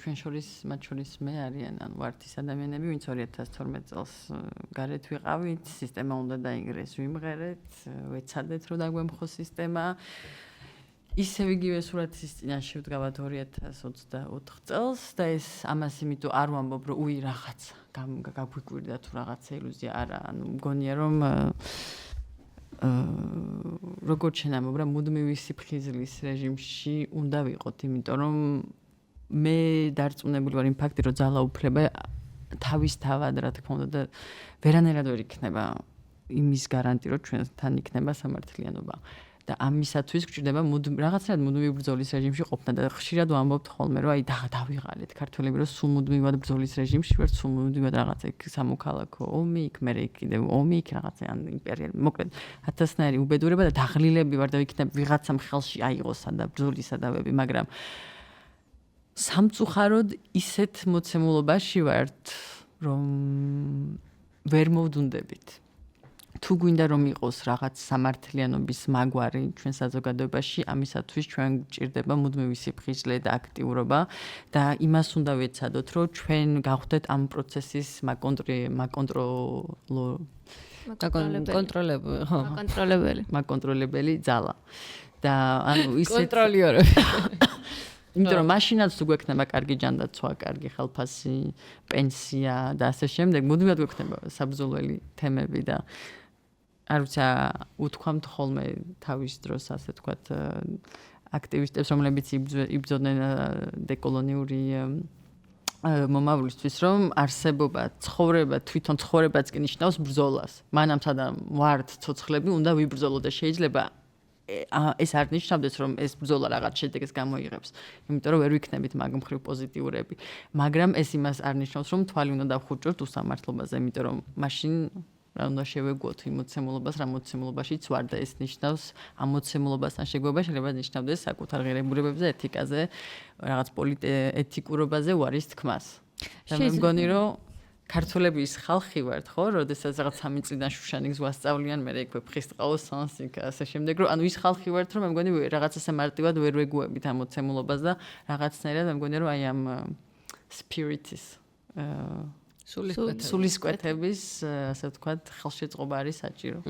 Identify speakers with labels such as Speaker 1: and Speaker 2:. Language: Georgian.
Speaker 1: ჩვენ შორის მათ შორის მე არიან ან ვართ ის ადამიანები, ვინც 2012 წელს გარეთ ვიყავით, სისტემა უნდა დაინგრეს, ვიმღერეთ, ვეცადეთ რომ დაგვემხო სისტემა. ისევ იგივე სურათის წინაშე ვდგავართ 2024 წელს და ეს ამას იმიტომ არ ვამბობ რომ უი რაღაც გაგვიკვირდა თუ რაღაცა ილუზია არა, ანუ მგონია რომ როგორც შენამობ რა მუდმივი სიფხიზლის რეჟიმში უნდა ვიყოთ, იმიტომ რომ მე დარწმუნებული ვარ იმ ფაქტი რომ ძალაუფლება თავისთავად რა თქმა უნდა და ვერანაირად ვერ იქნება იმის გარანტი რომ ჩვენთან იქნება სამართლიანობა. და ამისათვის გვჭირდება რაღაცნაირად მუდმივი ბრძოლის რეჟიმში ყოფნა და ხშირად ვამბობთ ხოლმე რომ აი დავიღალეთ ქართველები რომ სულ მუდმივად ბრძოლის რეჟიმში ვართ, სულ მუდმივად რაღაცა იქ სამოქალაქო ომი, იქ მე კიდევ ომი, იქ რაღაცა ან იმპერიალი, მოკლედ ათასნაირი უბედურება და დაღლილები ვარ და ვიქნებ ვიღაცამ ხელში აიღოს და ბრძოლის სადავები, მაგრამ სამწუხაროდ ისეთ მოცემულობაში ვართ რომ ვერ მოვდუნდებით. თუ გვინდა რომ იყოს რაღაც სამართლიანობის მაგვარი ჩვენ საზოგადოებაში, ამისათვის ჩვენ გვჭირდება მუდმივი სიფხიზლე და აქტიურობა და იმას უნდა ვეცადოთ, რომ ჩვენ გავხდეთ ამ პროცესის მაკონტროლებელი ძალა. და ანუ ისეთ
Speaker 2: კონტროლიორები.
Speaker 1: იმიტომ რომ მაშინაც თუ გვექნება კარგი ჯანდაცვა, კარგი ხელფასი, პენსია და ასე შემდეგ, მუდმივად გვექნება საბრძოლველი თემები და არ ვიცი, უთქვამთ ხოლმე თავის დროს, ასე ვთქვათ, აქტივისტებს, რომლებიც იბრძოდნენ დეკოლონიური მომავლისთვის, რომ არსებობა, ცხოვრება, თვითონ ცხოვრებაც კი ნიშნავს ბრძოლას. მანამ სადამ ვართ ცოცხლები, უნდა ვიბრძოლო და შეიძლება ეს არ ნიშნავდეს, რომ ეს ბრძოლა რაღაც შედეგს გამოიღებს. იმიტომ რომ ვერ ვიქნებით მაგ მხრივ პოზიტიურები. მაგრამ ეს იმას არ ნიშნავს, რომ თვალი უნდა დავხუჭოთ უსამართლობაზე, იმიტომ რომ მაშინ რა უნდა შევეგოთ იმ მოცემულობას, რა მოცემულობაშიც ვარ და ეს ნიშნავს ამ მოცემულობასთან შეგვება შეიძლება ნიშნავდეს საკუთარ ღირებულებებზე, ეთიკაზე, რაღაც ეთიკურობაზე უარის თქმას. და მე მგონი რომ ქართველები ის ხალხი ვართ, ხო, როდესაც რაღაც 3 წლიდან შუშანიკს ვასწავლიან, მე იქვე ფხისტყაოს სანსიკა, ასე შემდეგ, რომ ანუ ის ხალხი ვართ, რომ მე მგონი რაღაცასე მარტივად ვერ ვეგუებით ამ მოცემულობას და რაღაცნაირად მე მგონი რომ აი ამ სპირიტის სულისკვეთების, ასე ვთქვათ, ხელშეწყობა არის საჭირო.